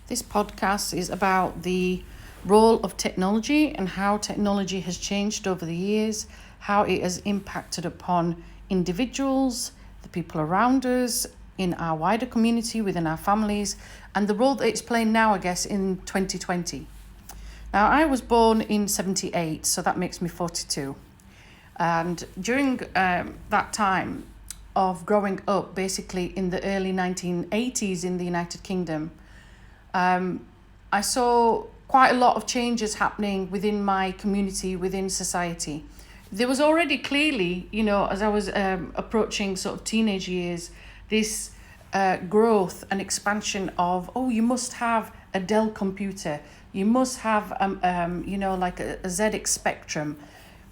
This podcast is about the role of technology and how technology has changed over the years, how it has impacted upon individuals, the people around us, in our wider community, within our families, and the role that it's playing now, I guess, in 2020. Now, I was born in 78, so that makes me 42. And during that time of growing up, basically in the early 1980s in the United Kingdom, I saw quite a lot of changes happening within my community, within society. There was already clearly, as I was approaching sort of teenage years, this growth and expansion of, you must have a Dell computer, you must have, like a ZX Spectrum.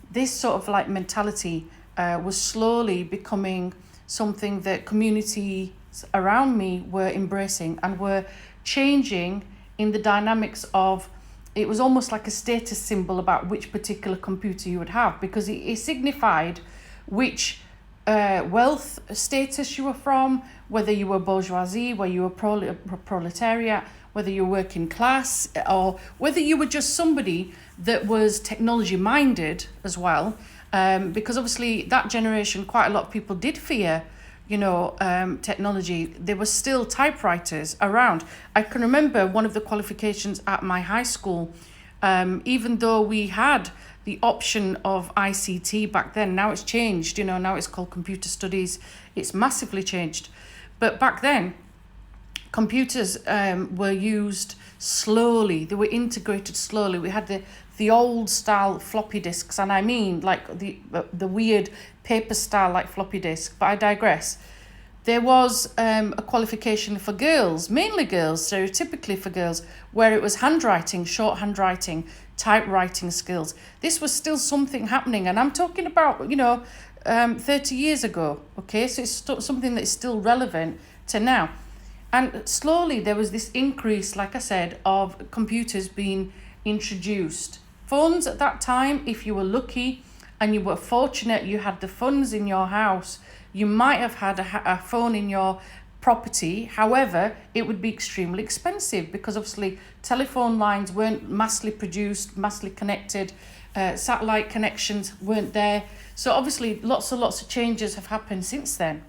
This sort of like mentality was slowly becoming something that communities around me were embracing and were changing in the dynamics of. It was almost like a status symbol about which particular computer you would have, because it signified which wealth status you were from, whether you were bourgeoisie, whether you were proletariat, whether you were working class, or whether you were just somebody that was technology minded as well. Because obviously that generation, quite a lot of people did fear technology. There were still typewriters around. I can remember one of the qualifications at my high school, even though we had the option of ICT back then. Now it's changed, now it's called computer studies. It's massively changed. But back then, computers were used slowly. They were integrated slowly. We had the old style floppy disks, and I mean like the weird paper style like floppy disk, but I digress. There was a qualification for girls, mainly girls, stereotypically for girls, where it was handwriting, short handwriting, typewriting skills. This was still something happening, and I'm talking about 30 years ago, okay? So it's something that's still relevant to now. And slowly there was this increase, like I said, of computers being introduced. Phones at that time, if you were lucky and you were fortunate, you had the funds in your house, you might have had a phone in your property. However, it would be extremely expensive because obviously telephone lines weren't massively produced, massively connected, satellite connections weren't there. So obviously lots of changes have happened since then.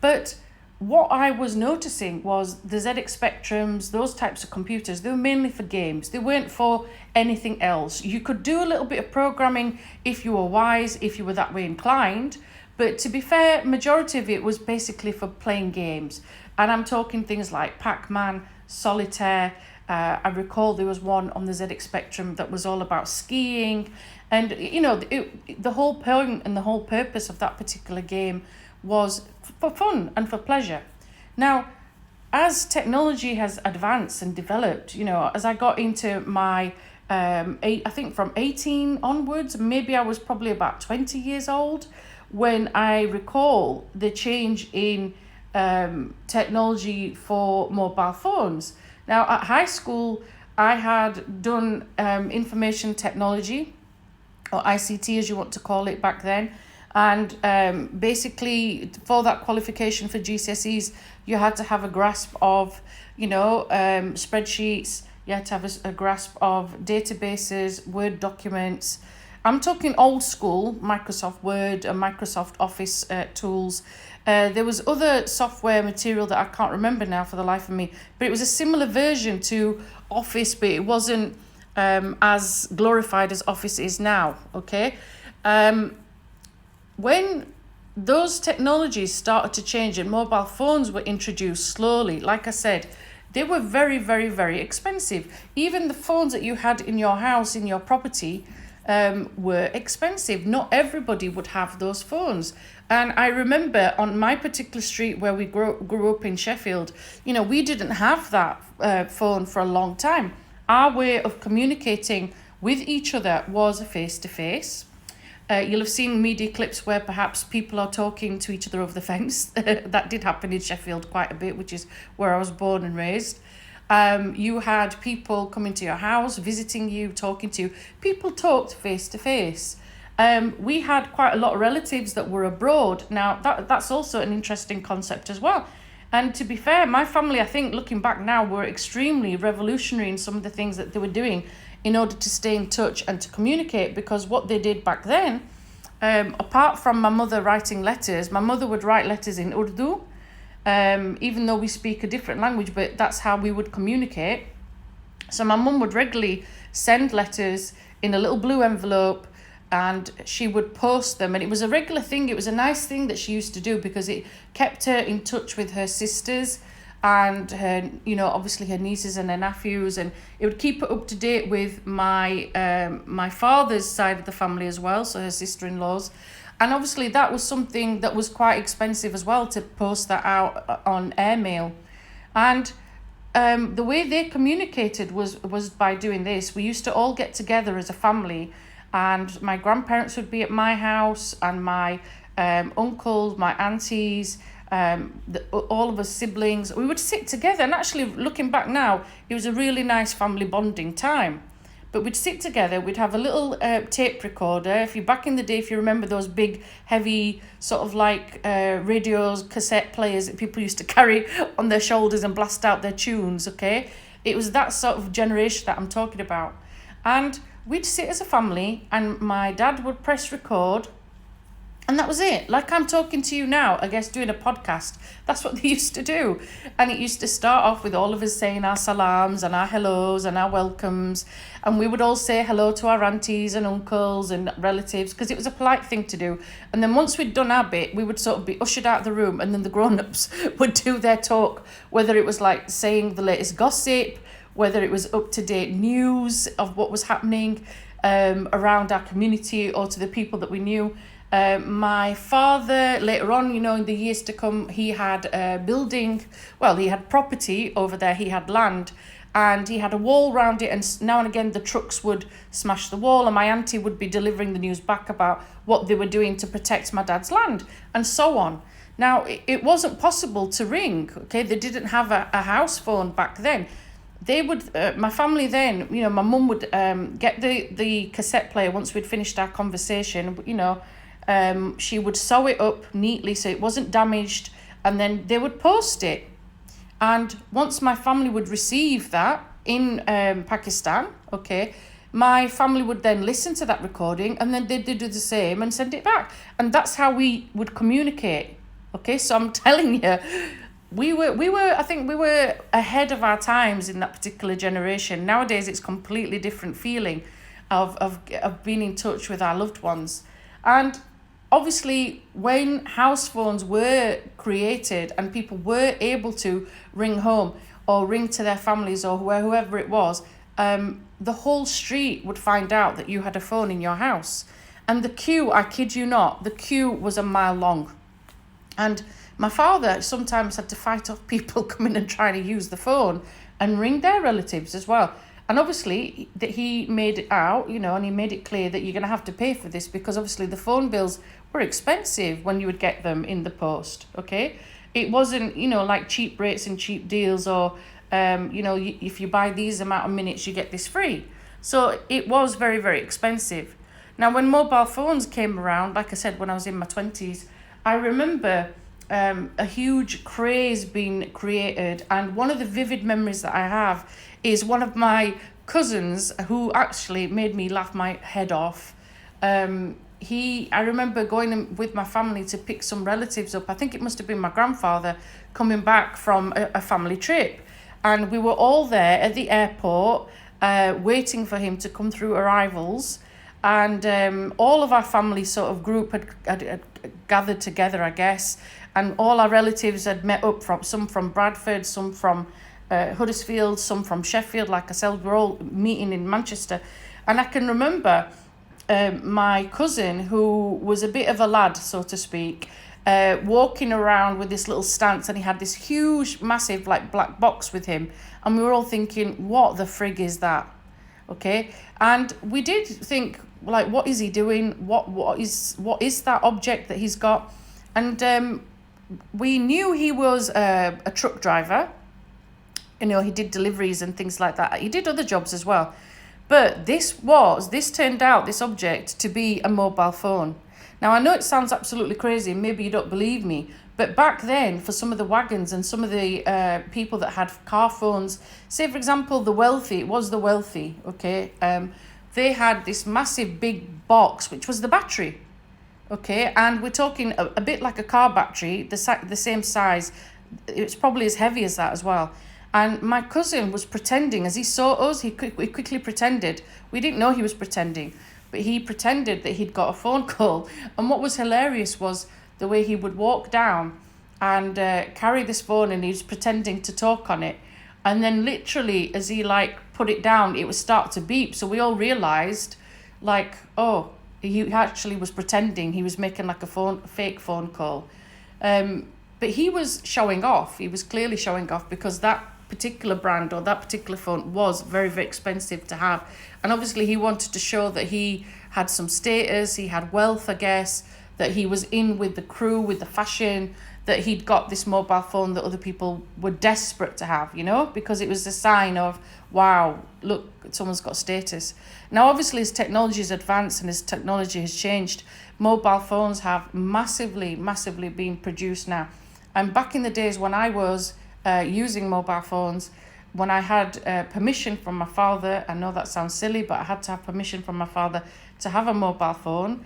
But what I was noticing was the ZX Spectrums, those types of computers, they were mainly for games. They weren't for anything else. You could do a little bit of programming if you were wise, if you were that way inclined. But to be fair, majority of it was basically for playing games. And I'm talking things like Pac-Man, Solitaire. I recall there was one on the ZX Spectrum that was all about skiing. And, the whole point and the whole purpose of that particular game was for fun and for pleasure. Now, as technology has advanced and developed, as I got into my, I think from 18 onwards, maybe I was probably about 20 years old, when I recall the change in technology for mobile phones. Now, at high school, I had done information technology, or ICT as you want to call it back then. And basically, for that qualification for GCSEs, you had to have a grasp of, spreadsheets. You had to have a grasp of databases, Word documents. I'm talking old school, Microsoft Word and Microsoft Office tools. There was other software material that I can't remember now for the life of me, but it was a similar version to Office, but it wasn't as glorified as Office is now, okay? When those technologies started to change and mobile phones were introduced slowly, like I said, they were very, very, very expensive. Even the phones that you had in your house, in your property, were expensive. Not everybody would have those phones. And I remember on my particular street where we grew up in Sheffield, we didn't have that phone for a long time. Our way of communicating with each other was face-to-face. You'll have seen media clips where perhaps people are talking to each other over the fence. That did happen in Sheffield quite a bit, which is where I was born and raised. You had people coming to your house, visiting you, talking to you. People talked face to face. We had quite a lot of relatives that were abroad. Now, that's also an interesting concept as well. And to be fair, my family, I think looking back now, were extremely revolutionary in some of the things that they were doing in order to stay in touch and to communicate, because what they did back then, apart from my mother writing letters, my mother would write letters in Urdu, even though we speak a different language, but that's how we would communicate. So my mum would regularly send letters in a little blue envelope, and she would post them, and it was a regular thing. It was a nice thing that she used to do because it kept her in touch with her sisters and her, obviously her nieces and her nephews, and it would keep her up to date with my father's side of the family as well, so her sister-in-laws. And obviously that was something that was quite expensive as well, to post that out on airmail. And the way they communicated was by doing this. We used to all get together as a family, and my grandparents would be at my house, and my uncles, my aunties, all of us siblings. We would sit together, and actually looking back now, it was a really nice family bonding time. But we'd sit together, we'd have a little tape recorder. Back in the day, if you remember those big, heavy, sort of like radios, cassette players that people used to carry on their shoulders and blast out their tunes, okay? It was that sort of generation that I'm talking about. And we'd sit as a family, and my dad would press record, and that was it. Like I'm talking to you now, I guess, doing a podcast. That's what they used to do. And it used to start off with all of us saying our salams and our hellos and our welcomes. And we would all say hello to our aunties and uncles and relatives, because it was a polite thing to do. And then once we'd done our bit, we would sort of be ushered out of the room, and then the grown-ups would do their talk, whether it was like saying the latest gossip, whether it was up-to-date news of what was happening around our community or to the people that we knew. My father, later on, in the years to come, he had a building, he had property over there, he had land, and he had a wall around it, and now and again the trucks would smash the wall, and my auntie would be delivering the news back about what they were doing to protect my dad's land, and so on. Now, it wasn't possible to ring, okay? They didn't have a house phone back then. They would, my family then, my mum would get the cassette player once we'd finished our conversation, she would sew it up neatly so it wasn't damaged, and then they would post it. And once my family would receive that in Pakistan, okay, my family would then listen to that recording, and then they'd do the same and send it back. And that's how we would communicate, okay? So I'm telling you, I think we were ahead of our times in that particular generation. Nowadays, it's completely different feeling of being in touch with our loved ones. And obviously, when house phones were created and people were able to ring home or ring to their families or whoever it was, the whole street would find out that you had a phone in your house. And the queue, I kid you not, the queue was a mile long. And my father sometimes had to fight off people coming and trying to use the phone and ring their relatives as well. And obviously that he made it out, and he made it clear that you're going to have to pay for this, because obviously the phone bills were expensive when you would get them in the post, okay? It wasn't, like cheap rates and cheap deals, or, if you buy these amount of minutes, you get this free. So it was very, very expensive. Now, when mobile phones came around, like I said, when I was in my 20s, I remember a huge craze being created, and one of the vivid memories that I have is one of my cousins who actually made me laugh my head off. I remember going with my family to pick some relatives up. I think it must have been my grandfather coming back from a family trip, and we were all there at the airport waiting for him to come through arrivals, and all of our family sort of group had gathered together, I guess, and all our relatives had met up, some from Bradford, some from Huddersfield, some from Sheffield, like I said. We're all meeting in Manchester. And I can remember my cousin, who was a bit of a lad, so to speak, walking around with this little stance, and he had this huge, massive, like, black box with him. And we were all thinking, what the frig is that? Okay? And we did think, like, what is he doing? What is that object that he's got? And we knew he was a truck driver. He did deliveries and things like that. He did other jobs as well. But this object to be a mobile phone. Now, I know it sounds absolutely crazy, and maybe you don't believe me, but back then, for some of the wagons and some of the people that had car phones, say, for example, the wealthy, it was the wealthy, okay, they had this massive big box, which was the battery, okay, and we're talking a bit like a car battery, the same size. It's probably as heavy as that as well. And my cousin was pretending, as he saw us, he quickly pretended. We didn't know he was pretending, but he pretended that he'd got a phone call. And what was hilarious was the way he would walk down and carry this phone, and he was pretending to talk on it. And then literally, as he put it down, it would start to beep. So we all realised, oh, he actually was pretending. He was making a fake phone call. But he was showing off. He was clearly showing off, because that particular brand or that particular phone was very, very expensive to have. And obviously he wanted to show that he had some status, he had wealth, I guess, that he was in with the crew, with the fashion, that he'd got this mobile phone that other people were desperate to have, because it was a sign of, wow, look, someone's got status. Now, obviously, as technology has advanced and as technology has changed, mobile phones have massively, massively been produced now. And back in the days when I was using mobile phones, when I had permission from my father, I know that sounds silly, but I had to have permission from my father to have a mobile phone.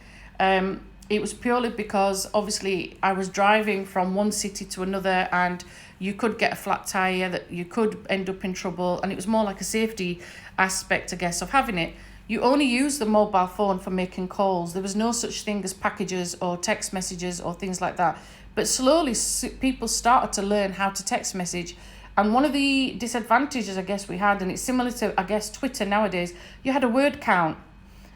It was purely because obviously I was driving from one city to another, and you could get a flat tire, that you could end up in trouble, and it was more like a safety aspect, I guess, of having it. You only use the mobile phone for making calls. There was no such thing as packages or text messages or things like that. But slowly people started to learn how to text message. And one of the disadvantages, I guess, we had, and it's similar to, I guess, Twitter nowadays, you had a word count.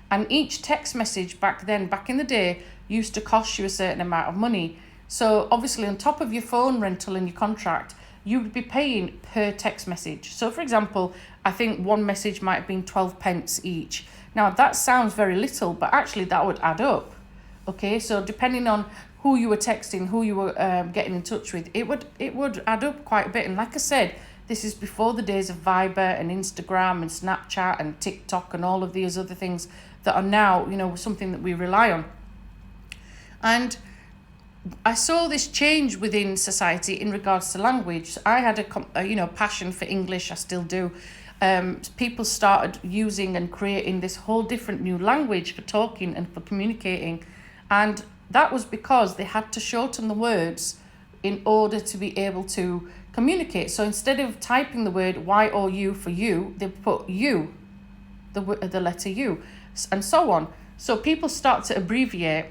And each text message back in the day, used to cost you a certain amount of money. So obviously on top of your phone rental and your contract, you would be paying per text message. So for example, I think one message might have been 12 pence each. Now that sounds very little, but actually that would add up. Okay, so depending on who you were texting, who you were getting in touch with, it would add up quite a bit. And like I said, this is before the days of Viber and Instagram and Snapchat and TikTok and all of these other things that are now, something that we rely on. And I saw this change within society in regards to language. I had a passion for English. I still do. People started using and creating this whole different new language for talking and for communicating. And that was because they had to shorten the words in order to be able to communicate. So instead of typing the word Y or U for you, they put U, the letter U, and so on. So people start to abbreviate.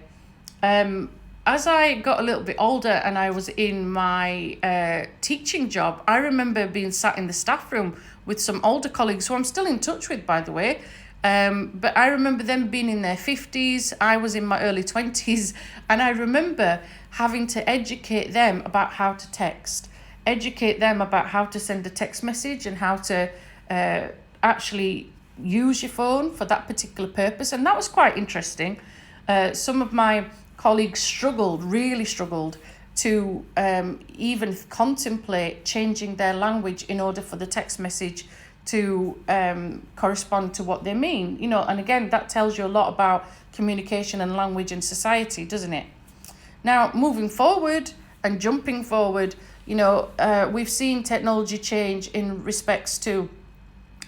As I got a little bit older and I was in my teaching job, I remember being sat in the staff room with some older colleagues who I'm still in touch with, by the way. But I remember them being in their 50s, I was in my early 20s, and I remember having to educate them about how to text, educate them about how to send a text message and how to actually use your phone for that particular purpose. And that was quite interesting. Some of my colleagues really struggled to even contemplate changing their language in order for the text message to correspond to what they mean, and again, that tells you a lot about communication and language in society, doesn't it? Now, moving forward and jumping forward, we've seen technology change in respects to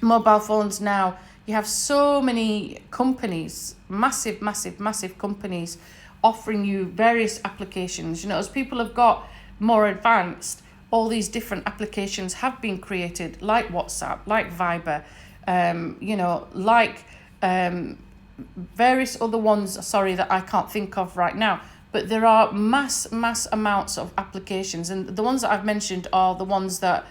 mobile phones now. You have so many companies, massive companies, offering you various applications. As people have got more advanced, all these different applications have been created, like WhatsApp, like Viber, various other ones, that I can't think of right now. But there are mass amounts of applications. And the ones that I've mentioned are the ones that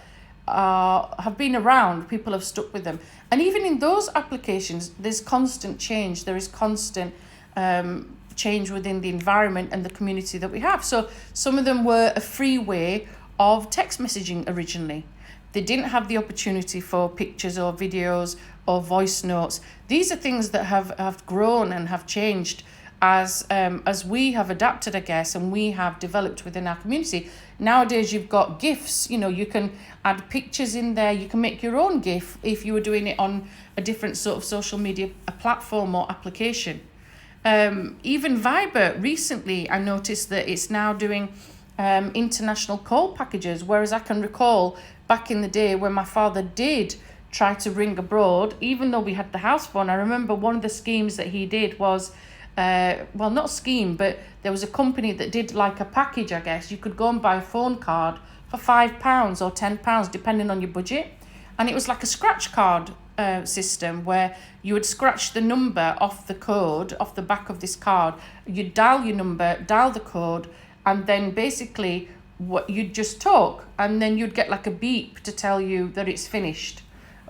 have been around. People have stuck with them. And even in those applications, there's constant change. There is constant change within the environment and the community that we have. So some of them were a free way of text messaging originally. They didn't have the opportunity for pictures or videos or voice notes. These are things that have grown and have changed as we have adapted, I guess, and we have developed within our community. Nowadays, you've got GIFs. You can add pictures in there. You can make your own GIF if you were doing it on a different sort of social media platform or application. Even Viber, recently I noticed that it's now doing international call packages, whereas I can recall back in the day when my father did try to ring abroad, even though we had the house phone. I remember one of the schemes that he did was, well, not a scheme, but there was a company that did like a package, I guess. You could go and buy a phone card for £5 or £10, depending on your budget. And it was like a scratch card system where you would scratch the number off the code, off the back of this card. You'd dial your number, dial the code, and then basically what you'd just talk, and then you'd get like a beep to tell you that it's finished.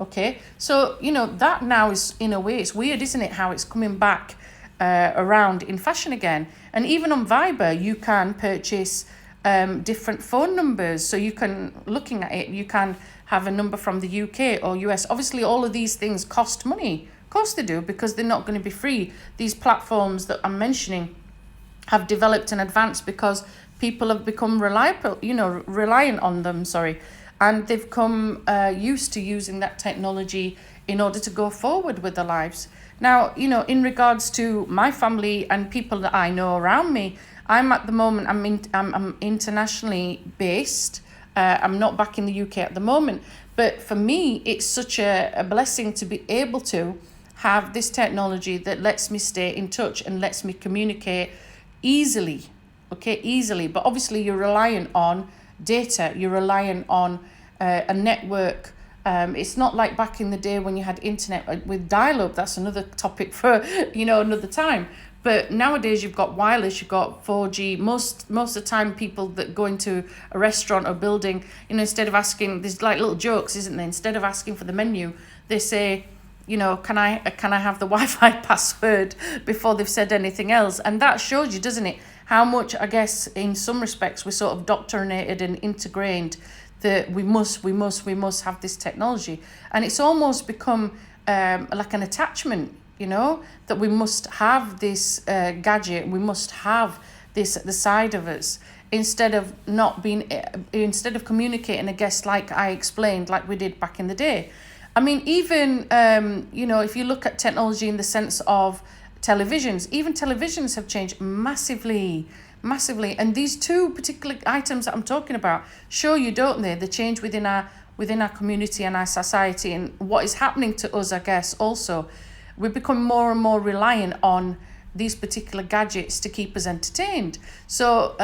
Okay, so that now is, in a way, it's weird, isn't it, how it's coming back around in fashion again. And even on Viber you can purchase different phone numbers, so you can, looking at it, you can have a number from the UK or US. Obviously all of these things cost money, of course they do, because they're not going to be free. These platforms that I'm mentioning have developed and advanced because people have become reliant on them, and they've come used to using that technology in order to go forward with their lives. Now, in regards to my family and people that I know around me, I'm at the moment, I'm internationally based. I'm not back in the UK at the moment, but for me, it's such a blessing to be able to have this technology that lets me stay in touch and lets me communicate easily, but obviously you're reliant on data, you're reliant on a network. It's not like back in the day when you had internet with dial-up. That's another topic for another time. But nowadays you've got wireless, you've got 4G. Most of the time people that go into a restaurant or building, instead of asking, there's like little jokes, isn't there? Instead of asking for the menu, they say, can I have the Wi-Fi password before they've said anything else? And that shows you, doesn't it, how much, I guess, in some respects, we're sort of doctrinated and integrated that we must have this technology. And it's almost become like an attachment, that we must have this gadget, we must have this at the side of us, instead of communicating, I guess, like I explained, like we did back in the day. I mean, even, if you look at technology in the sense of televisions, even televisions have changed massively. And these two particular items that I'm talking about show you, don't they, the change within our community and our society, and what is happening to us, I guess, also. We become more and more reliant on these particular gadgets to keep us entertained. So,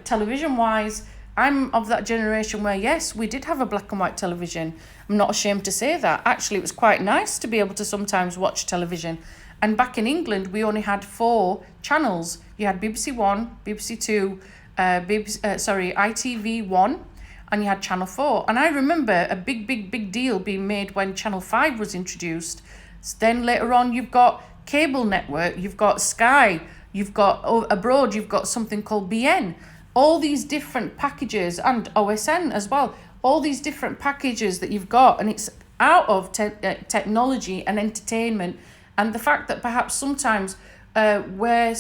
television-wise, I'm of that generation where, yes, we did have a black and white television. I'm not ashamed to say that. Actually, it was quite nice to be able to sometimes watch television. And back in England, we only had 4 channels. You had BBC One, BBC Two, ITV1, and you had Channel 4. And I remember a big deal being made when Channel 5 was introduced. Then later on, you've got cable network, you've got Sky, you've got abroad, you've got something called BN. All these different packages, and OSN as well, all these different packages that you've got, and it's out of technology and entertainment. And the fact that perhaps sometimes where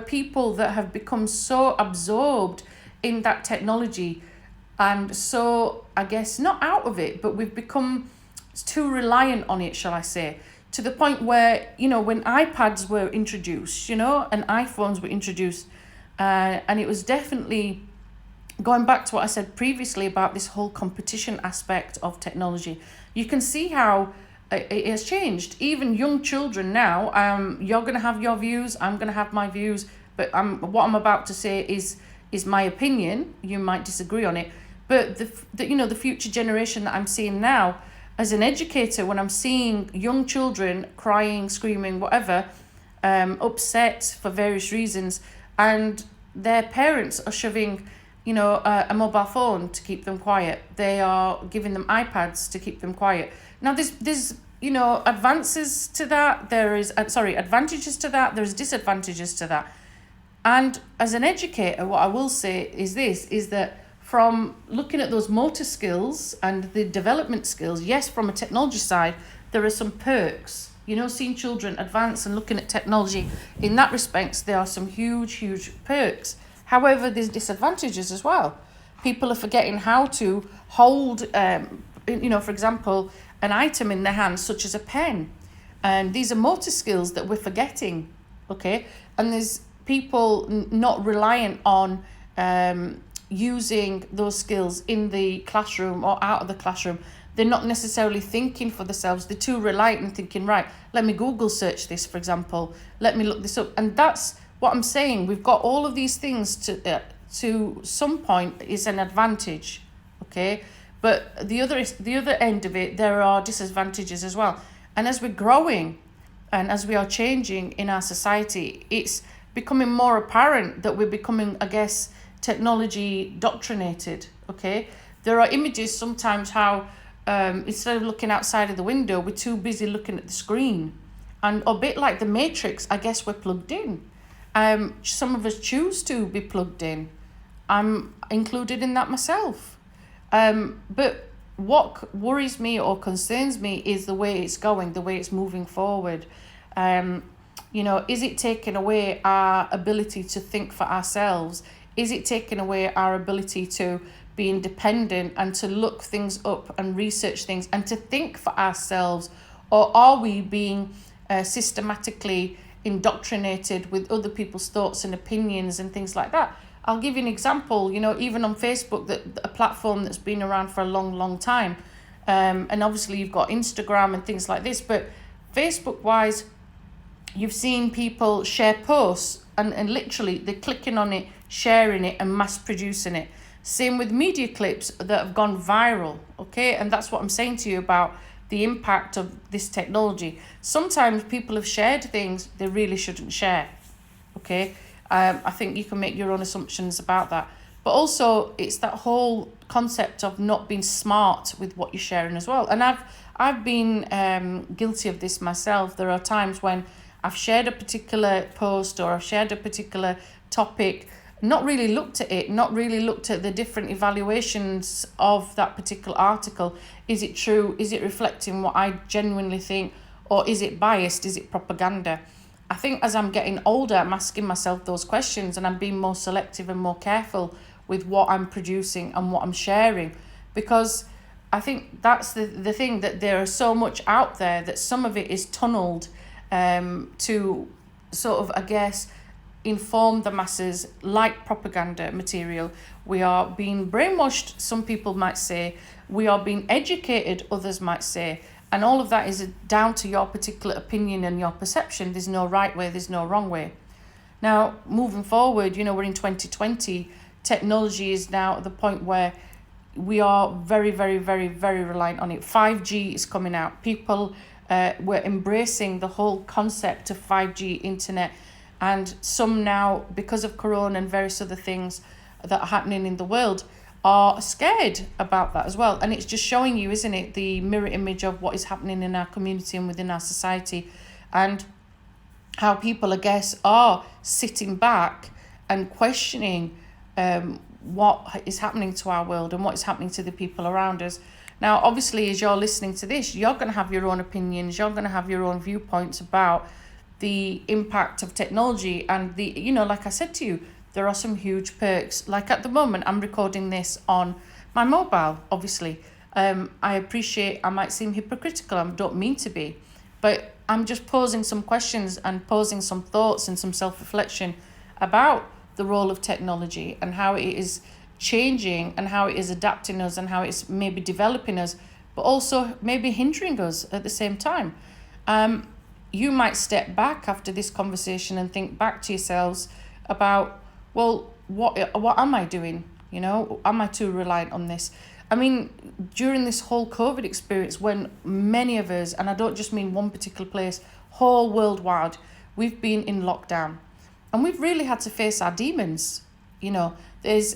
people that have become so absorbed in that technology, and so, I guess, not out of it, but we've become too reliant on it, shall I say, to the point where, when iPads were introduced, and iPhones were introduced, and it was definitely going back to what I said previously about this whole competition aspect of technology. You can see how it has changed. Even young children now, you're going to have your views, I'm going to have my views, but what I'm about to say is my opinion. You might disagree on it, but the future generation that I'm seeing now, as an educator, when I'm seeing young children crying, screaming, whatever, upset for various reasons, and their parents are shoving a mobile phone to keep them quiet. They are giving them iPads to keep them quiet. Now, there's advances to that. Advantages to that. There's disadvantages to that. And as an educator, what I will say is that from looking at those motor skills and the development skills, yes, from a technology side, there are some perks. Seeing children advance and looking at technology in that respect, there are some huge perks. However, there's disadvantages as well. People are forgetting how to hold, for example, an item in their hands, such as a pen. And these are motor skills that we're forgetting, okay? And there's people not reliant on using those skills in the classroom or out of the classroom. They're not necessarily thinking for themselves. They're too reliant and thinking, right, let me Google search this, for example. Let me look this up. And that's what I'm saying. We've got all of these things to some point is an advantage, okay? But the other end of it, there are disadvantages as well. And as we're growing and as we are changing in our society, it's becoming more apparent that we're becoming, I guess, technology doctrinated, okay? There are images sometimes how instead of looking outside of the window, we're too busy looking at the screen. And a bit like the Matrix, I guess we're plugged in. Some of us choose to be plugged in. I'm included in that myself. But what worries me or concerns me is the way it's going, the way it's moving forward. Is it taking away our ability to think for ourselves? Is it taking away our ability to be independent and to look things up and research things and to think for ourselves? Or are we being systematically indoctrinated with other people's thoughts and opinions and things like that? I'll give you an example, even on Facebook, a platform that's been around for a long, long time. And obviously you've got Instagram and things like this, but Facebook-wise, you've seen people share posts and literally they're clicking on it, sharing it and mass producing it. Same with media clips that have gone viral, okay? And that's what I'm saying to you about the impact of this technology. Sometimes people have shared things they really shouldn't share, okay? I think you can make your own assumptions about that. But also, it's that whole concept of not being smart with what you're sharing as well. And I've been guilty of this myself. There are times when I've shared a particular post or I've shared a particular topic, not really looked at it, not really looked at the different evaluations of that particular article. Is it true? Is it reflecting what I genuinely think? Or is it biased? Is it propaganda? I think as I'm getting older, I'm asking myself those questions and I'm being more selective and more careful with what I'm producing and what I'm sharing. Because I think that's the thing, that there is so much out there that some of it is tunneled to sort of, I guess, inform the masses like propaganda material. We are being brainwashed, some people might say. We are being educated, others might say. And all of that is down to your particular opinion and your perception. There's no right way, there's no wrong way. Now, moving forward, we're in 2020. Technology is now at the point where we are very, very, very, very reliant on it. 5G is coming out. People were embracing the whole concept of 5G internet. And some now, because of Corona and various other things that are happening in the world, are scared about that as well. And it's just showing you, isn't it, the mirror image of what is happening in our community and within our society, and how people, I guess, are sitting back and questioning what is happening to our world and what is happening to the people around us. Now, obviously, as you're listening to this, you're going to have your own opinions, you're going to have your own viewpoints about the impact of technology and like I said to you, there are some huge perks. Like at the moment, I'm recording this on my mobile, obviously. I appreciate I might seem hypocritical, I don't mean to be, but I'm just posing some questions and posing some thoughts and some self-reflection about the role of technology and how it is changing and how it is adapting us and how it's maybe developing us, but also maybe hindering us at the same time. You might step back after this conversation and think back to yourselves about, well, what am I doing? Am I too reliant on this? I mean, during this whole COVID experience, when many of us, and I don't just mean one particular place, whole worldwide, we've been in lockdown. And we've really had to face our demons. There's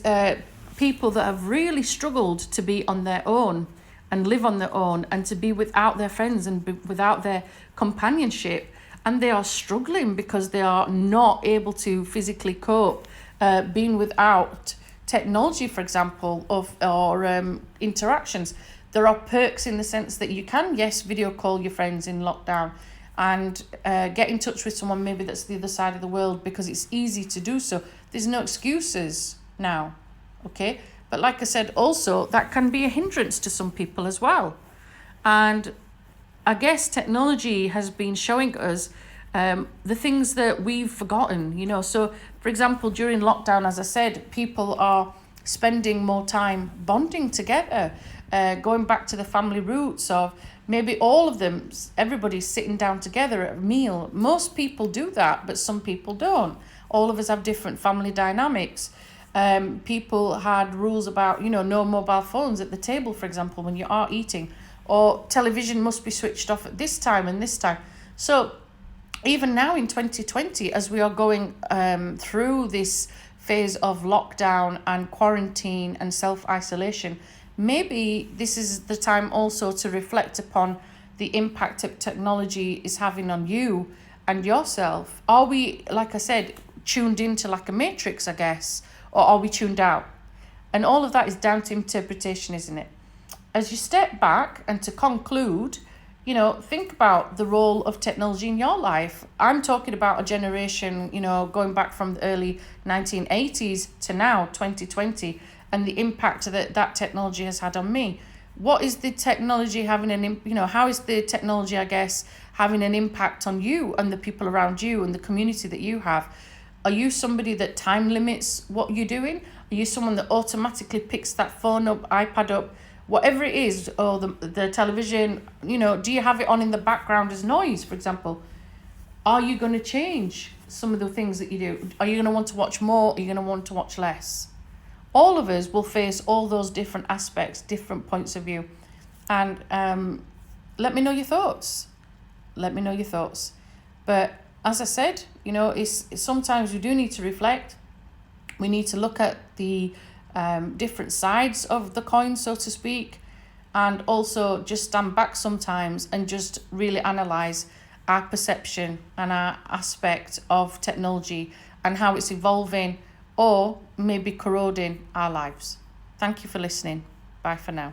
people that have really struggled to be on their own and live on their own and to be without their friends and without their companionship. And they are struggling because they are not able to physically cope being without technology, for example, or interactions. There are perks in the sense that you can, yes, video call your friends in lockdown and get in touch with someone maybe that's the other side of the world because it's easy to do so. There's no excuses now, okay? But like I said, also, that can be a hindrance to some people as well. And I guess technology has been showing us the things that we've forgotten, you know. So, for example, during lockdown, as I said, people are spending more time bonding together, going back to the family roots of maybe all of them, everybody's sitting down together at a meal. Most people do that, but some people don't. All of us have different family dynamics. People had rules about, you know, no mobile phones at the table, for example, when you are eating, or television must be switched off at this time and this time. So even now in 2020, as we are going through this phase of lockdown and quarantine and self-isolation, maybe this is the time also to reflect upon the impact that technology is having on you and yourself. Are we, like I said, tuned into like a matrix, I guess, or are we tuned out? And all of that is down to interpretation, isn't it? As you step back and to conclude, you know, think about the role of technology in your life. I'm talking about a generation, you know, going back from the early 1980s to now, 2020, and the impact that technology has had on me. What is the technology having how is the technology, I guess, having an impact on you and the people around you and the community that you have? Are you somebody that time limits what you're doing? Are you someone that automatically picks that phone up, iPad up, whatever it is, or the television, you know, do you have it on in the background as noise, for example? Are you going to change some of the things that you do? Are you going to want to watch more? Are you going to want to watch less? All of us will face all those different aspects, different points of view. And let me know your thoughts. Let me know your thoughts. But as I said, you know, it's sometimes we do need to reflect. We need to look at the different sides of the coin, so to speak, and also just stand back sometimes and just really analyze our perception and our aspect of technology and how it's evolving or maybe corroding our lives. Thank you for listening. Bye for now.